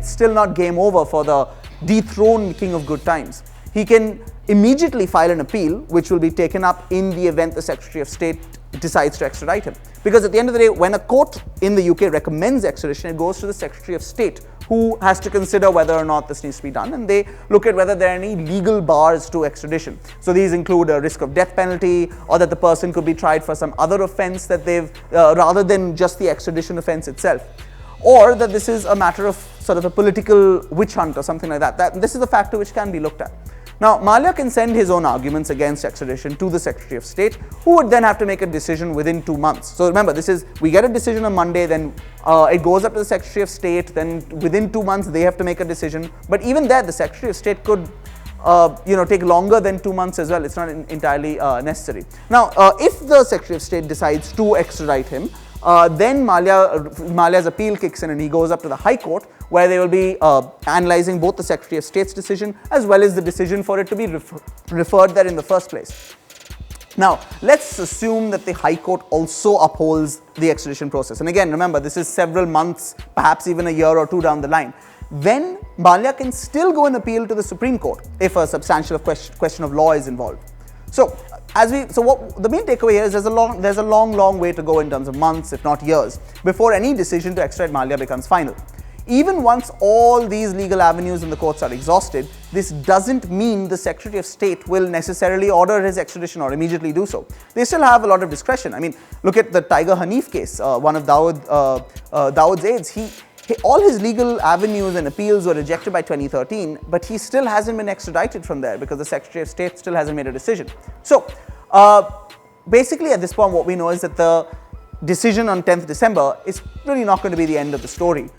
it's still not game over for the dethroned king of good times. He can immediately file an appeal, which will be taken up in the event the Secretary of State decides to extradite him. Because at the end of the day, when a court in the UK recommends extradition, it goes to the Secretary of State, who has to consider whether or not this needs to be done, and they look at whether there are any legal bars to extradition. So these include a risk of death penalty, or that the person could be tried for some other offense that they've, rather than just the extradition offense itself. Or that this is a matter of sort of a political witch hunt or something like that. This is a factor which can be looked at. Now, Mallya can send his own arguments against extradition to the Secretary of State, who would then have to make a decision within 2 months. So remember, we get a decision on Monday, then it goes up to the Secretary of State, then within 2 months they have to make a decision. But even there, the Secretary of State could take longer than 2 months as well. It's not entirely necessary. Now, if the Secretary of State decides to extradite him, then Mallya's appeal kicks in and he goes up to the High Court, where they will be analysing both the Secretary of State's decision as well as the decision for it to be referred there in the first place. Now, let's assume that the High Court also upholds the extradition process. And again, remember, this is several months, perhaps even a year or two down the line. Then Mallya can still go and appeal to the Supreme Court if a substantial question of law is involved. So, what the main takeaway here is there's a long way to go in terms of months, if not years, before any decision to extradite Mallya becomes final. Even once all these legal avenues in the courts are exhausted, this doesn't mean the Secretary of State will necessarily order his extradition or immediately do so. They still have a lot of discretion. I mean, look at the Tiger Hanif case, one of Dawood's aides. All his legal avenues and appeals were rejected by 2013, but he still hasn't been extradited from there because the Secretary of State still hasn't made a decision. So, basically at this point what we know is that the decision on 10th December is really not going to be the end of the story.